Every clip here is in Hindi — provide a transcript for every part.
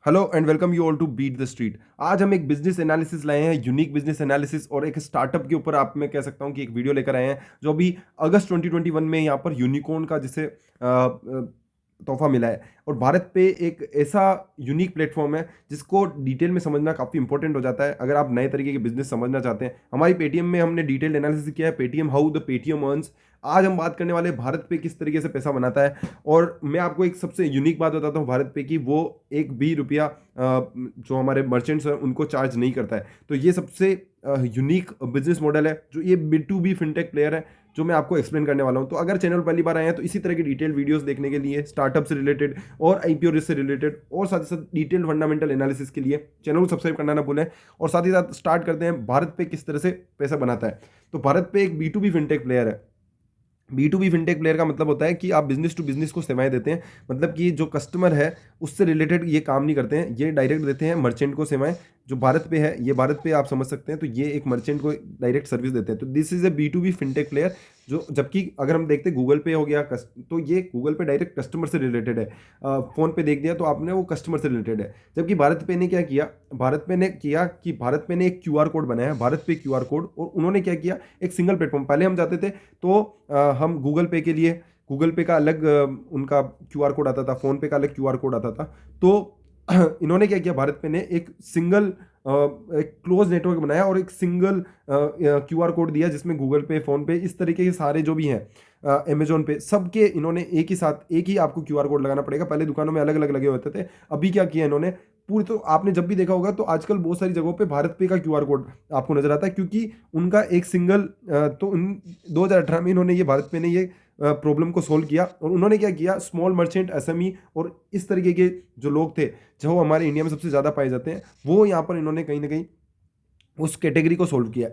Hello and welcome you all to beat the street. आज हम एक बिजनेस एनालिसिस लाए हैं, यूनिक बिजनेस एनालिसिस, और एक स्टार्टअप के ऊपर आप मैं कह सकता हूं कि एक वीडियो लेकर आए हैं जो अभी अगस्त 2021 में यहाँ पर यूनिकॉर्न का जिसे तोहफा मिला है। और भारत पे एक ऐसा यूनिक प्लेटफॉर्म है जिसको डिटेल में समझना काफ़ी इंपॉर्टेंट हो जाता है अगर आप नए तरीके के बिजनेस समझना चाहते हैं। हमारी पेटीएम में हमने डिटेल एनालिसिस किया है, Paytm how the Paytm earns. आज हम बात करने वाले हैं भारत पे किस तरीके से पैसा बनाता है। और मैं आपको एक सबसे यूनिक बात बताता हूँ भारत पे कि वो एक भी रुपया जो हमारे मर्चेंट्स हैं उनको चार्ज नहीं करता है। तो ये सबसे यूनिक बिजनेस मॉडल है जो ये B2B फिनटेक प्लेयर है जो मैं आपको एक्सप्लेन करने वाला हूं। तो अगर चैनल पहली बार आए हैं तो इसी तरह की डिटेल वीडियोस देखने के लिए, स्टार्टअप से रिलेटेड और आईपीओ रिस्क से रिलेटेड और साथ ही साथ डिटेल फंडामेंटल एनालिसिस के लिए चैनल को सब्सक्राइब करना ना भूलें। और साथ ही साथ स्टार्ट करते हैं भारत पे किस तरह से पैसा बनाता है। तो भारत पे एक B2B फिनटेक प्लेयर है। B2B फिनटेक प्लेयर का मतलब होता है कि आप बिजनेस टू बिजनेस को सेवाएं देते हैं। मतलब कि जो कस्टमर है उससे रिलेटेड ये काम नहीं करते हैं, ये डायरेक्ट देते हैं मर्चेंट को सेवाएं। जो भारत पे है, ये भारत पे आप समझ सकते हैं, तो ये एक मर्चेंट को डायरेक्ट सर्विस देते हैं। तो this is a B2B fintech player. जो जबकि अगर हम देखते हैं गूगल पे हो गया, तो ये गूगल पे डायरेक्ट कस्टमर से रिलेटेड है। फोन पे देख दिया तो आपने वो कस्टमर से रिलेटेड है। जबकि भारत पे ने क्या किया, भारत पे ने किया कि भारत पे ने एक QR कोड बनाया, भारत पे QR कोड। और उन्होंने क्या किया, एक सिंगल प्लेटफॉर्म। पहले हम जाते थे तो हम गूगल पे के लिए गूगल पे का अलग उनका QR कोड आता था, फोन पे का अलग QR कोड आता था। तो इन्होंने क्या किया, भारत पे ने एक सिंगल एक क्लोज नेटवर्क बनाया और एक सिंगल QR कोड दिया जिसमें गूगल पे, फोन पे, इस तरीके के सारे जो भी हैं, अमेजोन पे, सबके इन्होंने एक ही साथ एक ही आपको QR कोड लगाना पड़ेगा। पहले दुकानों में अलग अलग लगे होते थे, अभी क्या किया इन्होंने पूरी। तो आपने जब भी देखा होगा तो आजकल बहुत सारी जगहों पे भारत पे का QR कोड आपको नजर आता है, क्योंकि उनका एक सिंगल तो 2018 में इन्होंने ये भारत पे ने ये प्रॉब्लम को सोल्व किया। और उन्होंने क्या किया, स्मॉल मर्चेंट, SME और इस तरीके के जो लोग थे जो हमारे इंडिया में सबसे ज़्यादा पाए जाते हैं, वो यहाँ पर इन्होंने कहीं ना कहीं उस कैटेगरी को सोल्व किया।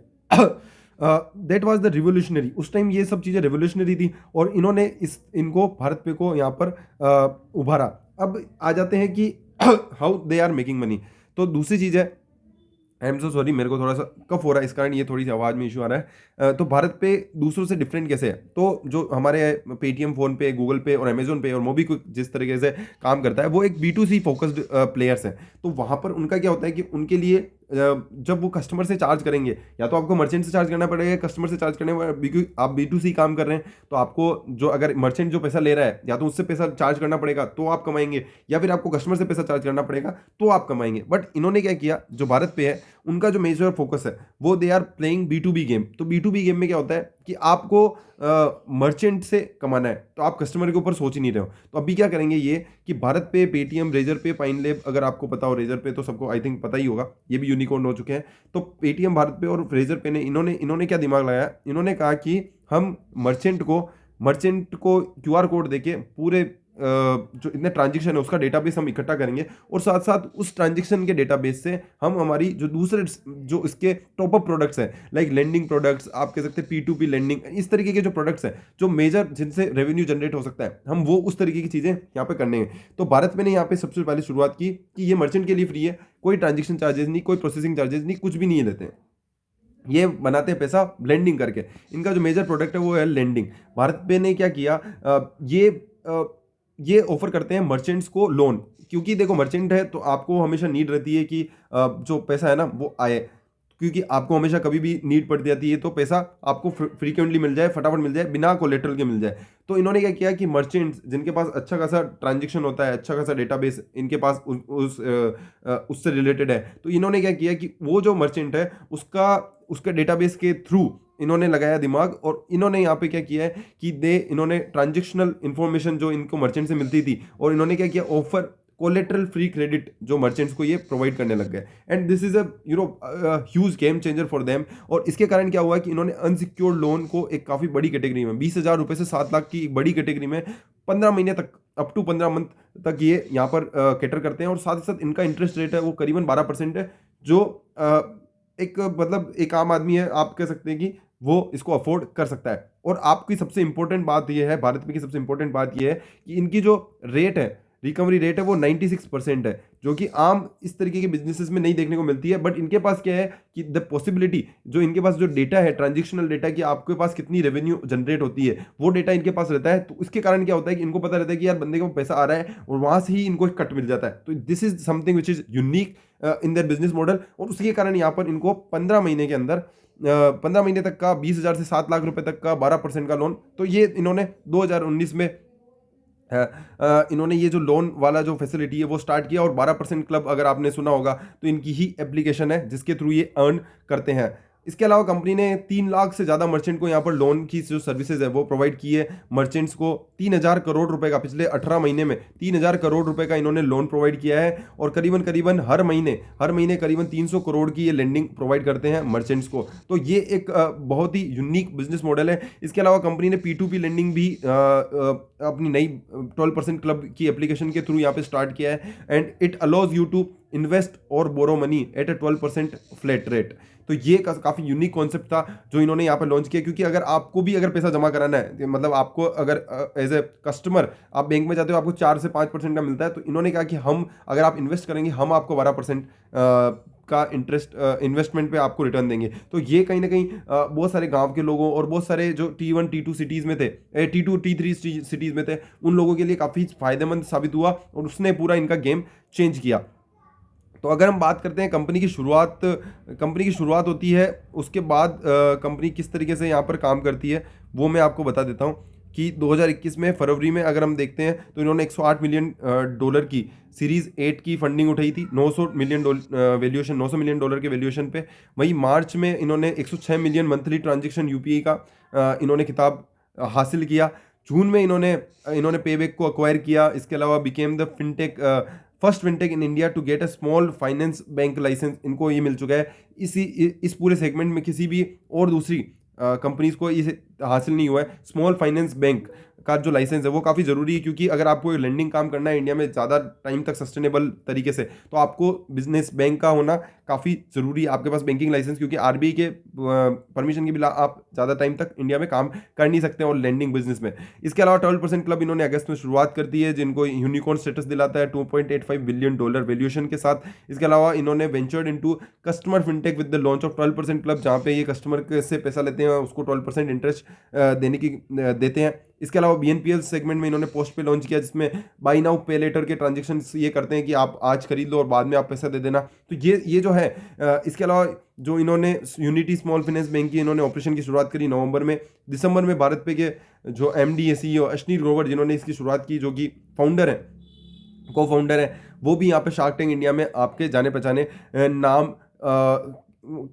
That was the revolutionary. उस टाइम ये सब चीज़ें रिवोल्यूशनरी थी और इन्होंने इनको भारत पे को यहाँ पर उभारा। अब आ जाते हैं कि how they are making money. तो दूसरी चीज़ है, आई एम सो सॉरी, मेरे को थोड़ा सा कफ हो रहा है, इस कारण ये थोड़ी सी आवाज़ में इशू आ रहा है। तो भारत पे दूसरों से डिफरेंट कैसे है, तो जो हमारे पेटीएम, फोन पे, गूगल पे और अमेजोन पे और मोबीक्विक जिस तरीके से काम करता है, वो एक B2C फोकस्ड प्लेयर्स हैं। तो वहाँ पर उनका क्या होता है कि उनके लिए जब वो कस्टमर से चार्ज करेंगे, या तो आपको मर्चेंट से चार्ज करना पड़ेगा, कस्टमर से चार्ज करने क्योंकि आप B2C काम कर रहे हैं। तो आपको जो अगर मर्चेंट जो पैसा ले रहा है, या तो उससे पैसा चार्ज करना पड़ेगा तो आप कमाएंगे, या फिर आपको कस्टमर से पैसा चार्ज करना पड़ेगा तो आप कमाएंगे। बट इन्होंने क्या किया, जो भारत पे है उनका जो मेजर फोकस है वो they are playing B2B game. तो B2B गेम में क्या होता है कि आपको मर्चेंट से कमाना है, तो आप कस्टमर के ऊपर सोच ही नहीं रहे हो। तो अभी क्या करेंगे ये कि भारत पे, पेटीएम, रेजर पे, पाइनलेब, अगर आपको पता हो रेजर पे तो सबको आई थिंक पता ही होगा, ये भी यूनिकॉर्न हो चुके हैं। तो पेटीएम, भारत पे और रेजर पे ने इन्होंने क्या दिमाग लगाया, इन्होंने कहा कि हम मर्चेंट को QR कोड देके पूरे जो इतने ट्रांजेक्शन है उसका डेटाबेस हम इकट्ठा करेंगे। और साथ साथ उस ट्रांजेक्शन के डेटाबेस से हम हमारी जो दूसरे जो इसके टॉप अप प्रोडक्ट्स हैं, लाइक लेंडिंग प्रोडक्ट्स, आप कह सकते हैं P2P लेंडिंग, इस तरीके के जो प्रोडक्ट्स हैं जो मेजर जिनसे रेवेन्यू जनरेट हो सकता है, हम वो उस तरीके की चीज़ें यहाँ पे करने हैं। तो भारत में ने यहाँ पे सबसे पहले शुरुआत की कि ये मर्चेंट के लिए फ्री है, कोई ट्रांजेक्शन चार्जेस नहीं, कोई प्रोसेसिंग चार्जेस नहीं, कुछ भी नहीं लेते हैं। ये बनाते हैं पैसा लेंडिंग करके। इनका जो मेजर प्रोडक्ट है वो है लेंडिंग। भारत पे ने क्या किया, ये ऑफर करते हैं मर्चेंट्स को लोन। क्योंकि देखो मर्चेंट है तो आपको हमेशा नीड रहती है कि जो पैसा है ना वो आए, क्योंकि आपको हमेशा कभी भी नीड पड़ जाती है तो पैसा आपको फ्रीक्वेंटली मिल जाए, फटाफट मिल जाए, बिना कोलेटरल के मिल जाए। तो इन्होंने क्या किया कि मर्चेंट्स जिनके पास अच्छा खासा ट्रांजेक्शन होता है, अच्छा खासा डेटाबेस इनके पास उससे रिलेटेड है, तो इन्होंने क्या किया कि वो जो मर्चेंट है उसका डेटाबेस के थ्रू इन्होंने लगाया दिमाग। और इन्होंने यहाँ पे क्या किया है कि इन्होंने ट्रांजेक्शनल इंफॉर्मेशन जो इनको मर्चेंट से मिलती थी, और इन्होंने क्या किया, ऑफर कोलेटरल फ्री क्रेडिट जो मर्चेंट्स को ये प्रोवाइड करने लग गए। And this is a huge game changer for them. और इसके कारण क्या हुआ कि इन्होंने अनसिक्योर्ड लोन को एक काफ़ी बड़ी कैटेगरी में, 20,000 रुपये से 7 लाख की एक बड़ी कैटेगरी में 15 महीने तक, अप टू 15 मंथ तक ये यहाँ पर कैटर करते हैं। और साथ ही साथ इनका इंटरेस्ट रेट है वो करीबन 12% है, जो एक मतलब एक आम आदमी है, आप कह सकते हैं कि वो इसको अफोर्ड कर सकता है। और आपकी सबसे इंपॉर्टेंट बात यह है, भारत में की सबसे इंपॉर्टेंट बात यह है कि इनकी जो रेट है, रिकवरी रेट है वो 96% है, जो कि आम इस तरीके के बिजनेसेस में नहीं देखने को मिलती है। बट इनके पास क्या है कि द पॉसिबिलिटी, जो इनके पास जो डेटा है, ट्रांजेक्शनल डेटा, कि आपके पास कितनी रेवेन्यू जनरेट होती है, वो डेटा इनके पास रहता है। तो इसके कारण क्या होता है कि इनको पता रहता है कि यार बंदे को पैसा आ रहा है और वहां से ही इनको एक कट मिल जाता है। तो this is something which is unique in their business model. और उसके कारण यहाँ पर इनको 15 महीने के अंदर 15 महीने तक का 20,000 से 7 लाख रुपए तक का 12% का लोन, तो ये इन्होंने 2019 में इन्होंने ये जो लोन वाला जो फैसिलिटी है वो स्टार्ट किया। और 12% क्लब अगर आपने सुना होगा तो इनकी ही एप्लीकेशन है जिसके थ्रू ये अर्न करते हैं। इसके अलावा कंपनी ने 3 लाख से ज़्यादा मर्चेंट को यहाँ पर लोन की जो सर्विसेज है वो प्रोवाइड की है। मर्चेंट्स को 3,000 करोड़ रुपए का, पिछले 18 महीने में 3,000 करोड़ रुपए का इन्होंने लोन प्रोवाइड किया है। और करीबन करीबन हर महीने करीबन 300 करोड़ की ये लेंडिंग प्रोवाइड करते हैं मर्चेंट्स को। तो ये एक बहुत ही यूनिक बिजनेस मॉडल है। इसके अलावा कंपनी ने P2P लेंडिंग भी अपनी नई 12% क्लब की एप्लीकेशन के थ्रू यहाँ पे स्टार्ट किया है। And it allows you to invest और borrow money at a 12% flat rate. तो ये काफ़ी यूनिक कॉन्सेप्ट था जो इन्होंने यहाँ पर लॉन्च किया। क्योंकि अगर आपको भी अगर पैसा जमा कराना है, मतलब आपको अगर एज ए कस्टमर आप बैंक में जाते हो, आपको 4 से 5% का मिलता है, तो इन्होंने कहा कि हम अगर आप इन्वेस्ट करेंगे हम आपको 12% का इंटरेस्ट इन्वेस्टमेंट पे आपको रिटर्न देंगे। तो ये कहीं ना कहीं बहुत सारे गांव के लोगों और बहुत सारे जो T1 T2 सिटीज़ में थे, T2 T3 सिटीज़ में थे, उन लोगों के लिए काफ़ी फायदेमंद साबित हुआ और उसने पूरा इनका गेम चेंज किया। तो अगर हम बात करते हैं कंपनी की शुरुआत होती है, उसके बाद कंपनी किस तरीके से यहाँ पर काम करती है वो मैं आपको बता देता हूँ। कि 2021 में फरवरी में अगर हम देखते हैं तो इन्होंने 108 मिलियन डॉलर की सीरीज 8 की फंडिंग उठाई थी, 900 मिलियन डॉलर के वैल्यूएशन पे। वहीं मार्च में इन्होंने 106 मिलियन मंथली ट्रांजेक्शन UPI का इन्होंने खिताब हासिल किया। जून में इन्होंने पेबैक को अक्वायर किया। इसके अलावा became the first fintech in India to get a small finance bank licence, इनको ये मिल चुका है। इस पूरे सेगमेंट में किसी भी और दूसरी कंपनीज को इसे हासिल नहीं हुआ है। स्मॉल फाइनेंस बैंक का जो लाइसेंस है वो काफ़ी ज़रूरी है, क्योंकि अगर आपको लेंडिंग काम करना है इंडिया में ज़्यादा टाइम तक सस्टेनेबल तरीके से, तो आपको बिजनेस बैंक का होना काफ़ी ज़रूरी है, आपके पास बैंकिंग लाइसेंस। क्योंकि RBI के परमिशन के बिना आप ज़्यादा टाइम तक इंडिया में काम कर नहीं सकते और लेंडिंग बिजनेस में। इसके अलावा 12% क्लब इन्होंने अगस्त में शुरुआत कर दी है, जिनको यूनिकॉर्न स्टेटस दिलाता है $2.85 बिलियन वैल्यूएशन के साथ। इसके अलावा इन्होंने ventured into customer fintech with the launch of 12% club, जहाँ पे ये कस्टमर से पैसा लेते हैं उसको 12% इंटरेस्ट देते हैं। इसके अलावा BNPL सेगमेंट में इन्होंने पोस्ट पे लॉन्च किया, जिसमें बाई नाउ पे लेटर के ट्रांजेक्शन ये करते हैं कि आप आज खरीद लो और बाद में आप पैसा दे देना। तो ये जो है इसके अलावा जो इन्होंने यूनिटी स्मॉल फाइनेंस बैंक की इन्होंने ऑपरेशन की शुरुआत करी नवंबर में। दिसंबर में भारत पे के जो MD CEO अश्नीर ग्रोवर जिन्होंने इसकी शुरुआत की, जो कि को फाउंडर है, वो भी यहाँ पे शार्क टैंक इंडिया में आपके जाने पहचाने नाम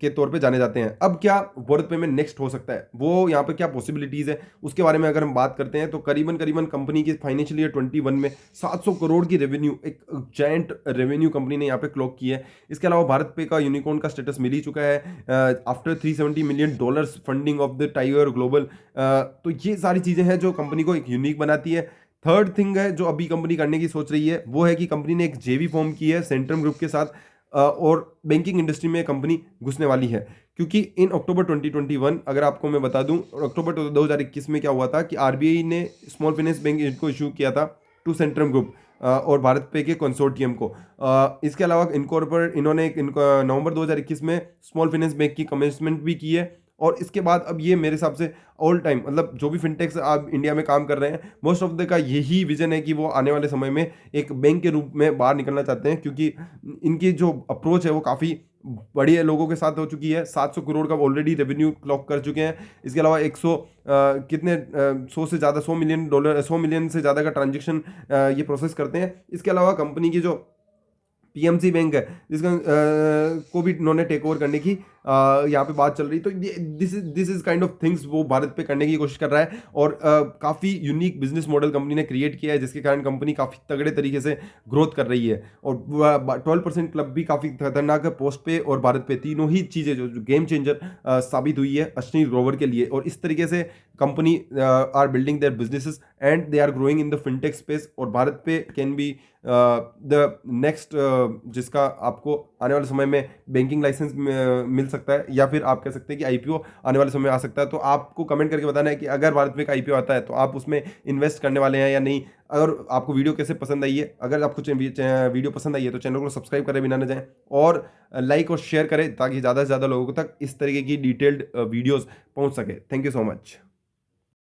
के तौर पे जाने जाते हैं। अब क्या वर्थ पेमेंट नेक्स्ट हो सकता है, वो यहाँ पे क्या पॉसिबिलिटीज़ है, उसके बारे में अगर हम बात करते हैं तो करीबन कंपनी की फाइनेंशियल ईयर 21 में 700 करोड़ की रेवेन्यू, एक जायंट रेवेन्यू कंपनी ने यहाँ पे क्लॉक की है। इसके अलावा भारत पे का यूनिकॉर्न का स्टेटस मिल ही चुका है after $370 million funding of the tiger global. तो ये सारी चीज़ें हैं जो कंपनी को एक यूनिक बनाती है। थर्ड थिंग है जो अभी कंपनी करने की सोच रही है, वो है कि कंपनी ने एक JV फॉर्म की है सेंट्रम ग्रुप के साथ, और बैंकिंग इंडस्ट्री में कंपनी घुसने वाली है। क्योंकि इन अक्टूबर 2021, अगर आपको मैं बता दूं, अक्टूबर 2021 में क्या हुआ था कि RBI ने स्मॉल फाइनेंस बैंक को इशू किया था टू सेंट्रम ग्रुप और भारत पे के कंसोर्टियम को। इसके अलावा इन्होंने नवंबर 2021 में स्मॉल फाइनेंस बैंक की कमेंसमेंट भी की है। और इसके बाद अब ये मेरे हिसाब से ऑल टाइम, मतलब जो भी फिनटेक्स आप इंडिया में काम कर रहे हैं, मोस्ट ऑफ द का यही विजन है कि वो आने वाले समय में एक बैंक के रूप में बाहर निकलना चाहते हैं। क्योंकि इनकी जो अप्रोच है वो काफ़ी बड़ी लोगों के साथ हो चुकी है। 700 करोड़ का ऑलरेडी रेवेन्यू क्लॉक कर चुके हैं। इसके अलावा 100 मिलियन से ज़्यादा का ट्रांजेक्शन ये प्रोसेस करते हैं। इसके अलावा कंपनी की जो PMC बैंक है, जिसका को भी इन्होंने टेक ओवर करने की यहाँ पे बात चल रही। तो this is kind of things वो भारत पे करने की कोशिश कर रहा है। और काफ़ी यूनिक बिजनेस मॉडल कंपनी ने क्रिएट किया है, जिसके कारण कंपनी काफ़ी तगड़े तरीके से ग्रोथ कर रही है। और 12% क्लब भी काफ़ी खतरनाक है, पोस्ट पे और भारत पे, तीनों ही चीज़ें जो गेम चेंजर साबित हुई है अश्नीर ग्रोवर के लिए। और इस तरीके से company are building their businesses and they are growing in the fintech space. और भारत पे कैन बी द नेक्स्ट जिसका आपको आने वाले समय में बैंकिंग लाइसेंस मिल सकता है, या फिर आप कह सकते हैं कि आईपीओ आने वाले समय में आ सकता है। तो आपको कमेंट करके बताना है कि अगर भारत में एक आईपीओ आता है तो आप उसमें इन्वेस्ट करने वाले हैं या नहीं। अगर आपको वीडियो कैसे पसंद आई है, अगर आपको वीडियो पसंद आई है तो चैनल को सब्सक्राइब करें बिना न जाएं, और लाइक और शेयर करें ताकि ज़्यादा से ज़्यादा लोगों तक इस तरीके की डिटेल्ड वीडियोस पहुंच सके। Thank you so much.